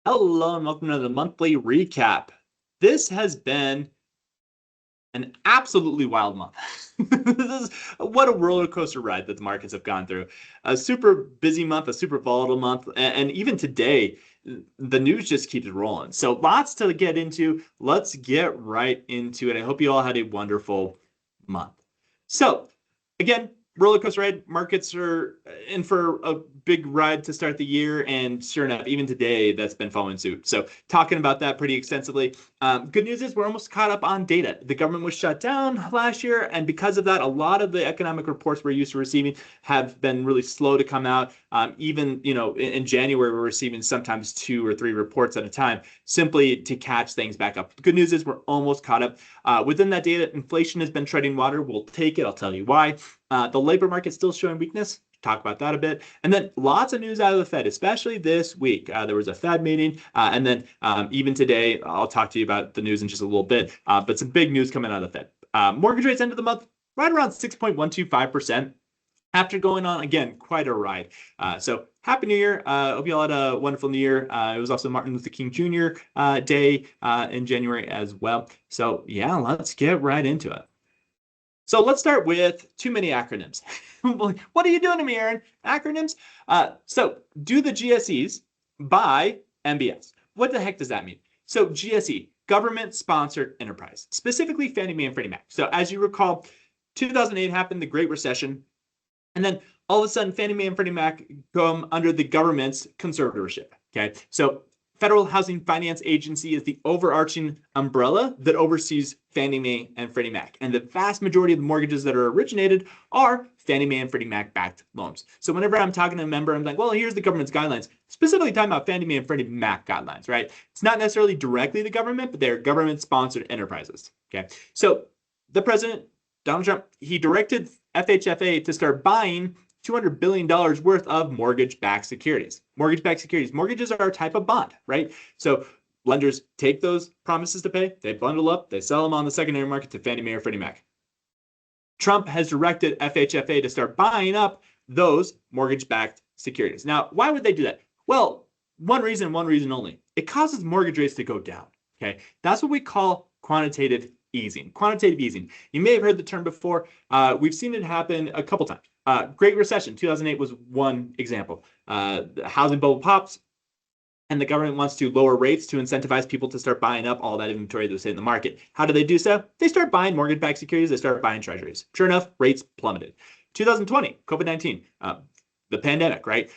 Hello and welcome to the monthly recap. This has been an absolutely wild month. What a roller coaster ride that the markets have gone through. A super busy month, a super volatile month, and even today, the news just keeps rolling. So lots to get into. Let's get right into it. I hope you all had a wonderful month. So again, roller coaster ride. Markets are in for a big ride to start the year, and sure enough, even today, that's been following suit. So talking about that pretty extensively. Good news is we're almost caught up on data. The government was shut down last year, and because of that, a lot of the economic reports we're used to receiving have been really slow to come out. Even in January, we're receiving sometimes 2 or 3 reports at a time, simply to catch things back up. The good news is we're almost caught up. Within that data, inflation has been treading water. We'll take it. I'll tell you why. The labor market's still showing weakness. Talk about that a bit. And then lots of news out of the Fed, especially this week. There was a Fed meeting. And then even today, I'll talk to you about the news in just a little bit. But some big news coming out of the Fed. Mortgage rates end of the month, right around 6.125%. After going on, again, quite a ride. So happy New Year. Hope you all had a wonderful New Year. It was also Martin Luther King Jr. Day in January as well. So yeah, let's get right into it. So let's start with too many acronyms. What are you doing to me, Aaron? Acronyms? So do the GSEs by MBS. What the heck does that mean? So GSE, government-sponsored enterprise, specifically Fannie Mae and Freddie Mac. So as you recall, 2008 happened, the Great Recession, and then all of a sudden, Fannie Mae and Freddie Mac come under the government's conservatorship. Okay, so Federal Housing Finance Agency is the overarching umbrella that oversees Fannie Mae and Freddie Mac. And the vast majority of the mortgages that are originated are Fannie Mae and Freddie Mac backed loans. So whenever I'm talking to a member, I'm like, well, here's the government's guidelines, specifically talking about Fannie Mae and Freddie Mac guidelines, right? It's not necessarily directly the government, but they're government sponsored enterprises. Okay. So the president, Donald Trump, he directed FHFA to start buying $200 billion worth of mortgage-backed securities. Mortgage-backed securities. Mortgages are a type of bond, right? So lenders take those promises to pay, they bundle up, they sell them on the secondary market to Fannie Mae or Freddie Mac. Trump has directed FHFA to start buying up those mortgage-backed securities. Now, why would they do that? Well, one reason only. It causes mortgage rates to go down, okay? That's what we call quantitative easing. Quantitative easing. You may have heard the term before. We've seen it happen a couple times. Great Recession, 2008 was one example. The housing bubble pops, and the government wants to lower rates to incentivize people to start buying up all that inventory that was in the market. How do they do so? They start buying mortgage-backed securities. They start buying treasuries. Sure enough, rates plummeted. 2020, COVID-19, the pandemic, right?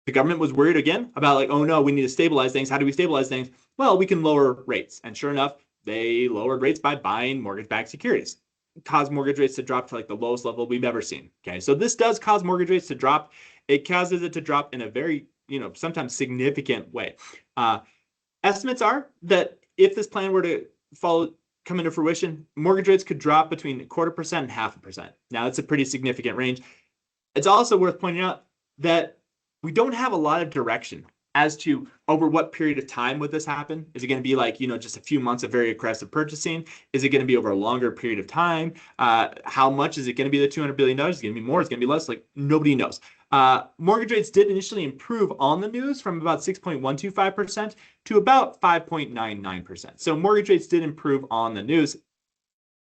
The government was worried again about like, oh no, we need to stabilize things. How do we stabilize things? Well, we can lower rates. And sure enough, they lowered rates by buying mortgage-backed securities. Cause mortgage rates to drop to like the lowest level we've ever seen. Okay, so this does cause mortgage rates to drop. It causes it to drop in a very, sometimes significant way. Estimates are that if this plan were to come into fruition, mortgage rates could drop between 0.25% and 0.5%. Now, that's a pretty significant range. It's also worth pointing out that we don't have a lot of direction as to over what period of time would this happen. Is it going to be like, just a few months of very aggressive purchasing? Is it going to be over a longer period of time? How much is it going to be the $200 billion? Is it going to be more? Is it going to be less? Like nobody knows. Mortgage rates did initially improve on the news from about 6.125% to about 5.99%. So mortgage rates did improve on the news.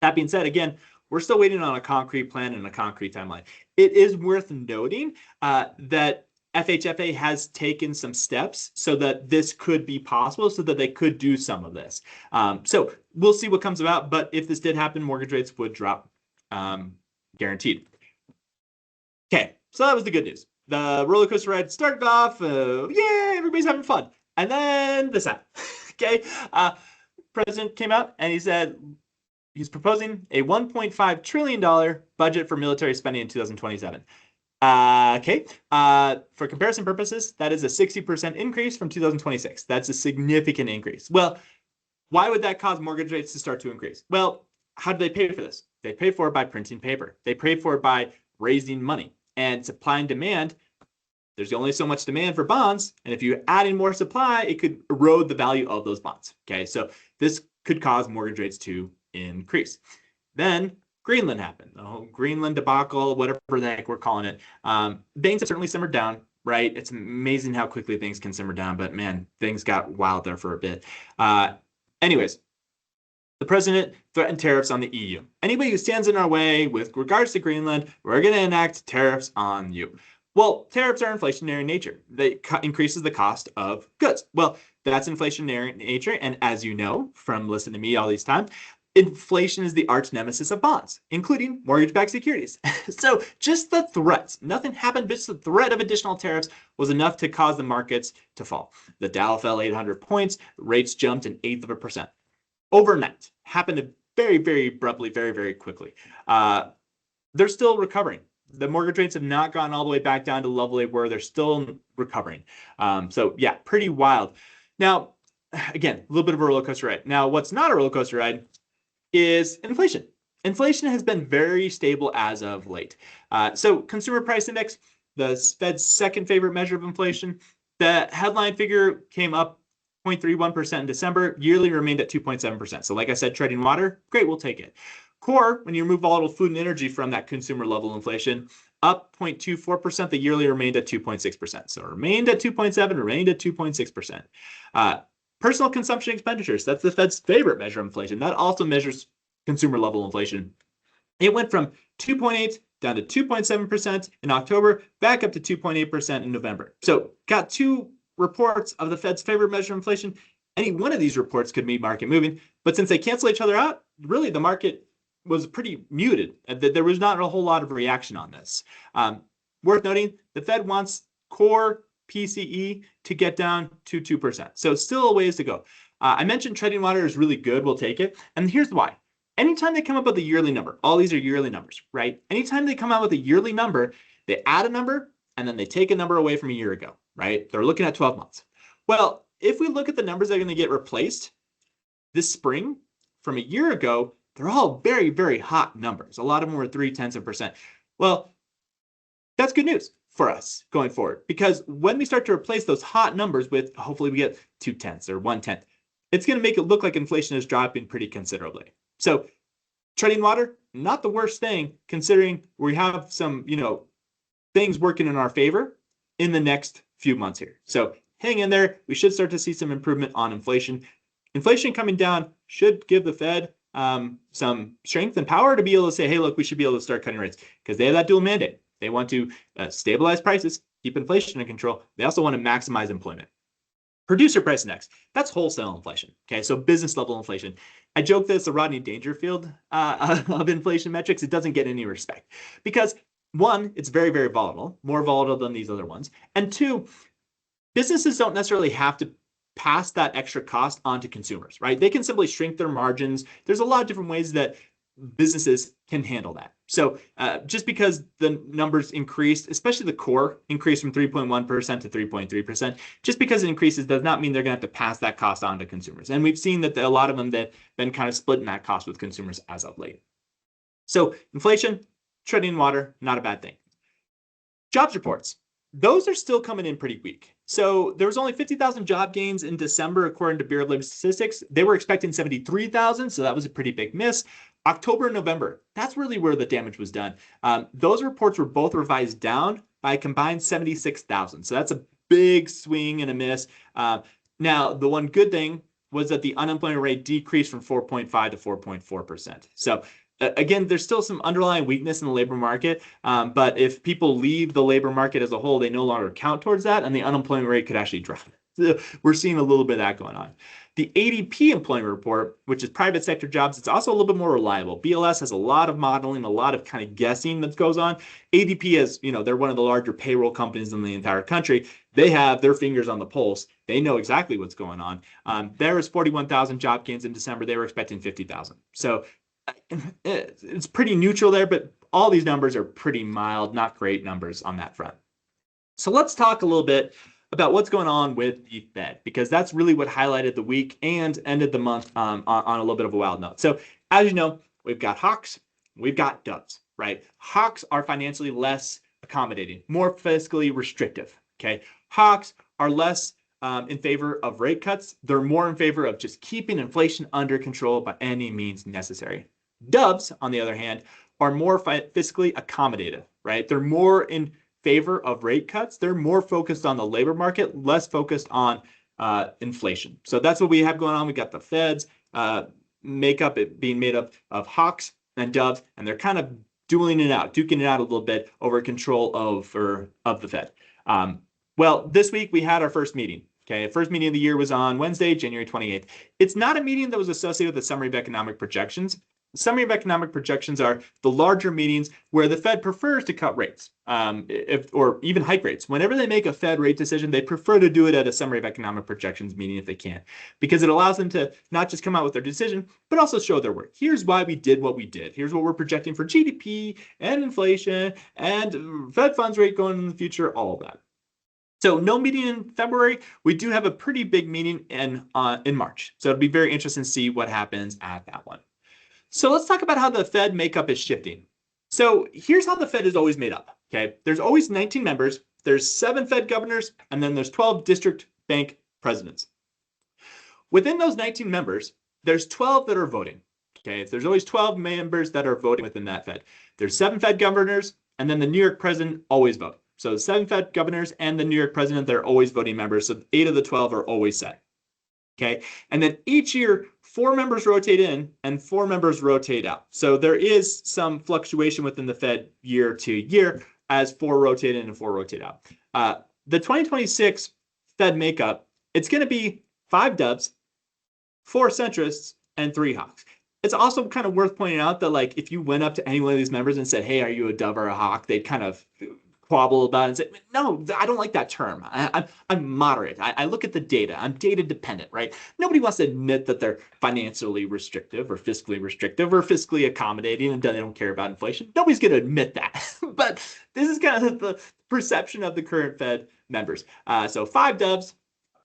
That being said, again, we're still waiting on a concrete plan and a concrete timeline. It is worth noting that FHFA has taken some steps so that this could be possible, so that they could do some of this. So we'll see what comes about, but if this did happen, mortgage rates would drop, guaranteed. Okay, so that was the good news. The roller coaster ride started off, yeah, everybody's having fun. And then this happened, okay? President came out and he said he's proposing a $1.5 trillion budget for military spending in 2027. Okay, for comparison purposes, that is a 60% increase from 2026. That's a significant increase. Well, why would that cause mortgage rates to start to increase? Well, how do they pay for this? They pay for it by printing paper. They pay for it by raising money. And supply and demand, there's only so much demand for bonds. And if you add in more supply, it could erode the value of those bonds. Okay, so this could cause mortgage rates to increase. Then Greenland happened. The whole Greenland debacle, whatever the heck we're calling it. Banks have certainly simmered down. right? It's amazing how quickly things can simmer down, but man, things got wild there for a bit. Anyways, the president threatened tariffs on the EU. Anybody who stands in our way with regards to Greenland, we're going to enact tariffs on you. Well, tariffs are inflationary in nature. They increases the cost of goods. Well, that's inflationary in nature. And as you know from listening to me all these times, inflation is the arch nemesis of bonds, including mortgage-backed securities. So just the threats, nothing happened, just the threat of additional tariffs was enough to cause the markets to fall. The Dow fell 800 points, rates jumped an eighth of a percent. Overnight, happened very, very abruptly, very, very quickly. They're still recovering. The mortgage rates have not gone all the way back down to the level they were. They're still recovering. So yeah, pretty wild. Now, again, a little bit of a roller coaster ride. Now, what's not a roller coaster ride is inflation. Inflation has been very stable as of late. So consumer price index, the Fed's second favorite measure of inflation, the headline figure came up 0.31% in December, yearly remained at 2.7%. So like I said, treading water, great, we'll take it. Core, when you remove volatile food and energy from that consumer level inflation, up 0.24%, the yearly remained at 2.6%. So remained at 2.7, remained at 2.6%. Personal consumption expenditures, that's the Fed's favorite measure of inflation. That also measures consumer level inflation. It went from 2.8 down to 2.7% in October, back up to 2.8% in November. So got two reports of the Fed's favorite measure of inflation. Any one of these reports could be market moving, but since they cancel each other out, really the market was pretty muted. There was not a whole lot of reaction on this. Worth noting, the Fed wants core PCE to get down to 2%. So still a ways to go. I mentioned treading water is really good. We'll take it. And here's why. Anytime they come up with a yearly number, all these are yearly numbers, right? Anytime they come out with a yearly number, they add a number and then they take a number away from a year ago, right? They're looking at 12 months. Well, if we look at the numbers that are going to get replaced this spring from a year ago, they're all very, very hot numbers. A lot of them were 0.3%. Well, that's good news for us going forward, because when we start to replace those hot numbers with, hopefully we get 0.2 or 0.1, it's going to make it look like inflation is dropping pretty considerably. So treading water, not the worst thing, considering we have some, things working in our favor in the next few months here. So hang in there. We should start to see some improvement on inflation. Inflation coming down should give the Fed some strength and power to be able to say, hey, look, we should be able to start cutting rates, because they have that dual mandate. They want to stabilize prices, keep inflation in control. They also want to maximize employment. Producer price index, that's wholesale inflation. Okay, so business level inflation. I joke that it's the Rodney Dangerfield of inflation metrics. It doesn't get any respect because, one, it's very, very volatile, more volatile than these other ones. And two, businesses don't necessarily have to pass that extra cost on to consumers, right? They can simply shrink their margins. There's a lot of different ways that businesses can handle that. So just because the numbers increased, especially the core increased from 3.1% to 3.3%, just because it increases does not mean they're going to have to pass that cost on to consumers. And we've seen that a lot of them that been kind of splitting that cost with consumers as of late. So inflation, treading water, not a bad thing. Jobs reports. Those are still coming in pretty weak. So there was only 50,000 job gains in December, according to Bureau of Labor Statistics. They were expecting 73,000, so that was a pretty big miss. October and November, that's really where the damage was done. Those reports were both revised down by a combined 76,000. So that's a big swing and a miss. Now, the one good thing was that the unemployment rate decreased from 4.5 to 4.4%. So again, there's still some underlying weakness in the labor market, but if people leave the labor market as a whole, they no longer count towards that, and the unemployment rate could actually drop. So we're seeing a little bit of that going on. The ADP employment report, which is private sector jobs, it's also a little bit more reliable. BLS has a lot of modeling, a lot of kind of guessing that goes on. ADP is, they're one of the larger payroll companies in the entire country. They have their fingers on the pulse. They know exactly what's going on. There was 41,000 job gains in December. They were expecting 50,000. So it's pretty neutral there, but all these numbers are pretty mild, not great numbers on that front. So let's talk a little bit about what's going on with the Fed, because that's really what highlighted the week and ended the month on a little bit of a wild note. So as you know, we've got hawks, we've got doves, right? Hawks are financially less accommodating, more fiscally restrictive, okay? Hawks are less in favor of rate cuts. They're more in favor of just keeping inflation under control by any means necessary. Doves, on the other hand, are more fiscally accommodative, right? They're more in favor of rate cuts. They're more focused on the labor market, less focused on inflation. So that's what we have going on. We got the Fed's makeup it being made up of hawks and doves, and they're kind of duking it out a little bit over control of the Fed. Well, this week we had our first meeting. Okay, first meeting of the year was on Wednesday, January 28th. It's not a meeting that was associated with the summary of economic projections. The summary of economic projections are the larger meetings where the Fed prefers to cut rates, or even hike rates. Whenever they make a Fed rate decision, they prefer to do it at a summary of economic projections meeting if they can, because it allows them to not just come out with their decision, but also show their work. Here's why we did what we did. Here's what we're projecting for GDP and inflation and Fed funds rate going in the future, all of that. So no meeting in February. We do have a pretty big meeting in March. So it'll be very interesting to see what happens at that one. So let's talk about how the Fed makeup is shifting. So here's how the Fed is always made up. Okay, there's always 19 members. There's 7 Fed governors, and then there's 12 district bank presidents. Within those 19 members, there's 12 that are voting. Okay, there's always 12 members that are voting within that Fed. There's 7 Fed governors, and then the New York president always vote. So 7 Fed governors and the New York president, they're always voting members. So 8 of the 12 are always set. Okay. And then each year, 4 members rotate in and 4 members rotate out. So there is some fluctuation within the Fed year to year as 4 rotate in and 4 rotate out. The 2026 Fed makeup, it's going to be 5 doves, 4 centrists, and 3 hawks. It's also kind of worth pointing out that, like, if you went up to any one of these members and said, hey, are you a dove or a hawk? They'd kind of quabble about it and say, no, I don't like that term. I'm moderate. I look at the data. I'm data dependent, right? Nobody wants to admit that they're financially restrictive or fiscally accommodating and they don't care about inflation. Nobody's going to admit that. But this is kind of the perception of the current Fed members. So 5 doves,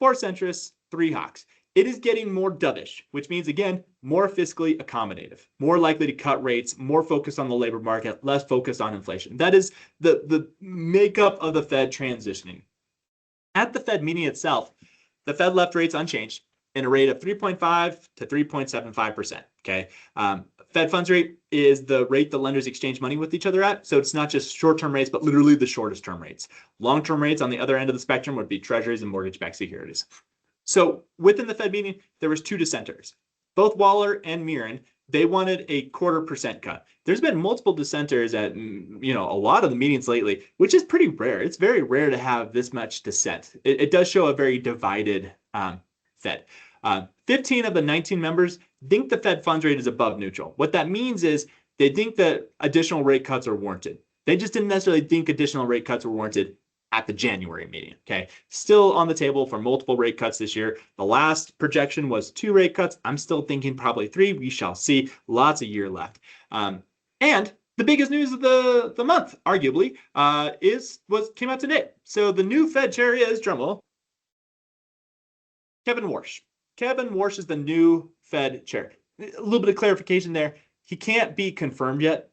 4 centrists, 3 hawks. It is getting more dovish, which means, again, more fiscally accommodative, more likely to cut rates, more focused on the labor market, less focused on inflation. That is the makeup of the Fed transitioning. At the Fed meeting itself, the Fed left rates unchanged in a rate of 3.5 to 3.75%. Okay. Fed funds rate is the rate the lenders exchange money with each other at. So it's not just short-term rates, but literally the shortest term rates. Long-term rates on the other end of the spectrum would be treasuries and mortgage-backed securities. So within the Fed meeting, there was 2 dissenters. Both Waller and Mirren, they wanted a 0.25% cut. There's been multiple dissenters at a lot of the meetings lately, which is pretty rare. It's very rare to have this much dissent. It does show a very divided Fed. 15 of the 19 members think the Fed funds rate is above neutral. What that means is they think that additional rate cuts are warranted. They just didn't necessarily think additional rate cuts were warranted at the January meeting. Okay, still on the table for multiple rate cuts this year. The last projection was 2 rate cuts. I'm still thinking probably 3. We shall see. Lots of year left. And the biggest news of the month, arguably, came out today. So the new Fed chair is, drumroll, Kevin Warsh. Kevin Warsh is the new Fed chair. A little bit of clarification there. He can't be confirmed yet.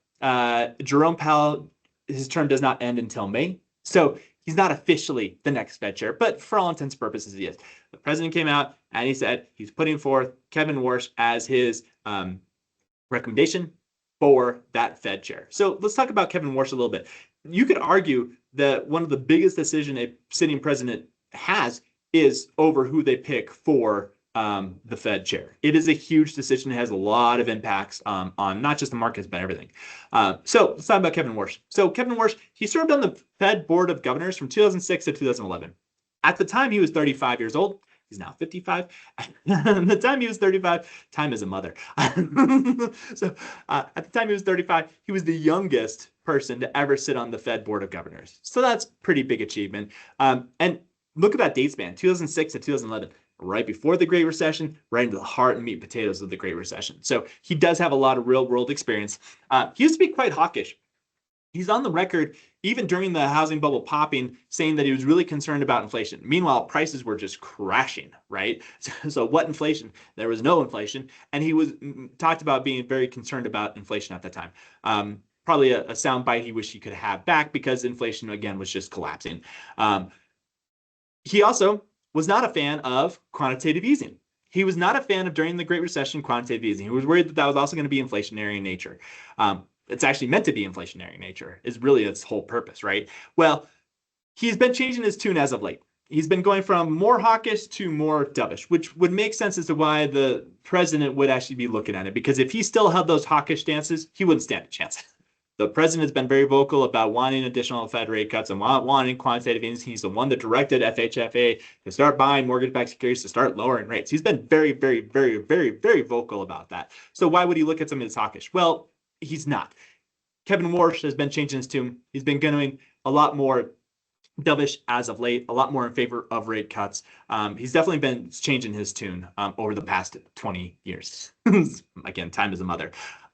Jerome Powell, his term does not end until May. So he's not officially the next Fed chair, but for all intents and purposes, he is. The president came out and he said he's putting forth Kevin Warsh as his recommendation for that Fed chair. So let's talk about Kevin Warsh a little bit. You could argue that one of the biggest decisions a sitting president has is over who they pick for the Fed chair. It is a huge decision. It has a lot of impacts on not just the markets, but everything. So let's talk about Kevin Warsh. So Kevin Warsh, he served on the Fed Board of Governors from 2006 to 2011. At the time, he was 35 years old. He's now 55. At the time he was 35, time is a mother. So at the time he was 35, he was the youngest person to ever sit on the Fed Board of Governors. So that's pretty big achievement. And look at that date span, 2006 to 2011. Right before the Great Recession, right into the heart and meat and potatoes of the Great Recession. So he does have a lot of real world experience. He used to be quite hawkish. He's on the record, even during the housing bubble popping, saying that he was really concerned about inflation. Meanwhile, prices were just crashing, right? So what inflation? There was no inflation. And he was talked about being very concerned about inflation at that time. Probably a soundbite he wished he could have back because inflation, again, was just collapsing. He also was not a fan of quantitative easing. He was not a fan of, during the Great Recession, quantitative easing. He was worried that that was also going to be inflationary in nature. it's actually meant to be inflationary in nature, is really its whole purpose, right? Well, he's been changing his tune as of late. He's been going from more hawkish to more dovish, which would make sense as to why the president would actually be looking at it. Because if he still held those hawkish stances, he wouldn't stand a chance. The president has been very vocal about wanting additional Fed rate cuts and wanting quantitative easing. He's the one that directed FHFA to start buying mortgage-backed securities, to start lowering rates. He's been very, very, very, very, very vocal about that. So why would he look at something that's hawkish? Well, he's not. Kevin Warsh has been changing his tune. He's been going a lot more dovish as of late, a lot more in favor of rate cuts. He's definitely been changing his tune over the past 20 years. Again, time is a mother.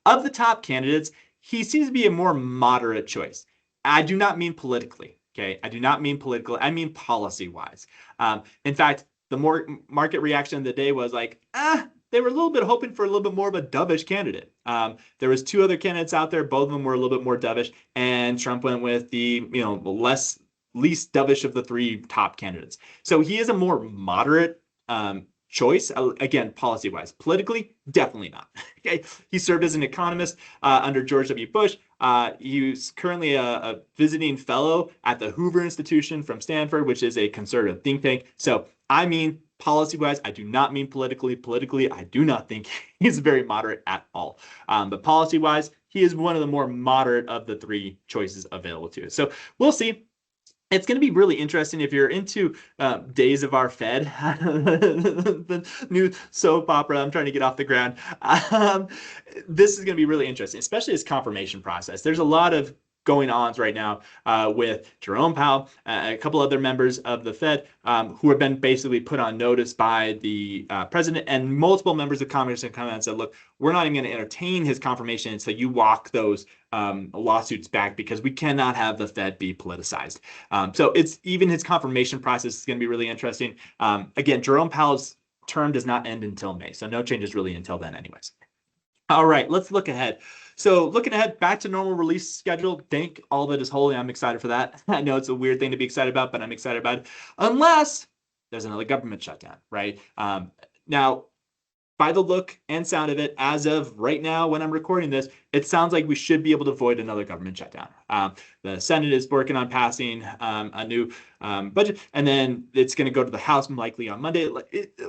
Of the top candidates, he seems to be a more moderate choice. I do not mean politically, okay? I do not mean politically. I mean policy-wise. In fact, the more market reaction of the day was like, they were a little bit hoping for a little bit more of a dovish candidate. There was two other candidates out there. Both of them were a little bit more dovish, and Trump went with the least dovish of the three top candidates. So he is a more moderate choice, again, policy-wise. Politically, definitely not. Okay, he served as an economist under George W. Bush. He's currently a visiting fellow at the Hoover Institution from Stanford, which is a conservative think tank. So I mean, policy-wise, I do not mean politically. Politically, I do not think he's very moderate at all. But policy-wise, he is one of the more moderate of the three choices available to us. So we'll see. It's going to be really interesting if you're into Days of Our Fed, the new soap opera I'm trying to get off the ground. This is going to be really interesting, especially his confirmation process. There's a lot of going ons right now with Jerome Powell, a couple other members of the Fed who have been basically put on notice by the president, and multiple members of Congress have come out and said, look, we're not even going to entertain his confirmation until you walk those lawsuits back, because we cannot have the Fed be politicized. So it's even his confirmation process is going to be really interesting. Again, Jerome Powell's term does not end until May, so no changes really until then anyways. All right, let's look ahead. So looking ahead, back to normal release schedule. Thank all that is holy. I'm excited for that. I know it's a weird thing to be excited about, but I'm excited about it. Unless there's another government shutdown, right? Now, by the look and sound of it, as of right now, when I'm recording this, it sounds like we should be able to avoid another government shutdown. The Senate is working on passing a new budget, and then it's going to go to the House likely on Monday.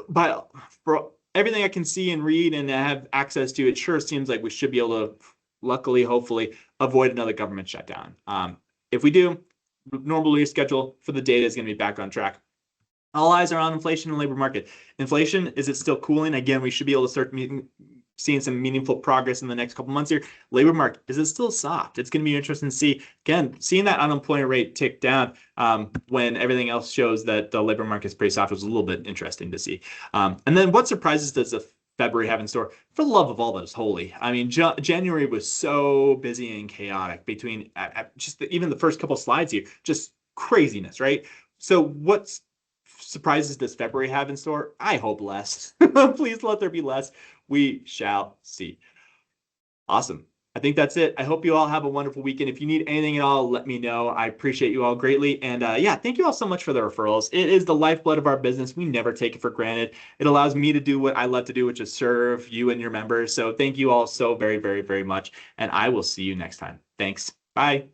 But for everything I can see and read and have access to, it sure seems like we should be able to, luckily, hopefully, avoid another government shutdown. If we do, normal release schedule for the data is going to be back on track. All eyes are on inflation and labor market. Inflation, is it still cooling? Again, we should be able to start seeing some meaningful progress in the next couple months here. Labor market, is it still soft? It's going to be interesting to see. Again, seeing that unemployment rate tick down when everything else shows that the labor market is pretty soft was a little bit interesting to see. And then what surprises does the February have in store? For the love of all that is holy. I mean, January was so busy and chaotic between just even the first couple slides here, just craziness, right? So what's surprises does February have in store? I hope less. Please let there be less. We shall see. Awesome. I think that's it. I hope you all have a wonderful weekend. If you need anything at all, let me know. I appreciate you all greatly. And yeah, thank you all so much for the referrals. It is the lifeblood of our business. We never take it for granted. It allows me to do what I love to do, which is serve you and your members. So thank you all so very, very, very much. And I will see you next time. Thanks. Bye.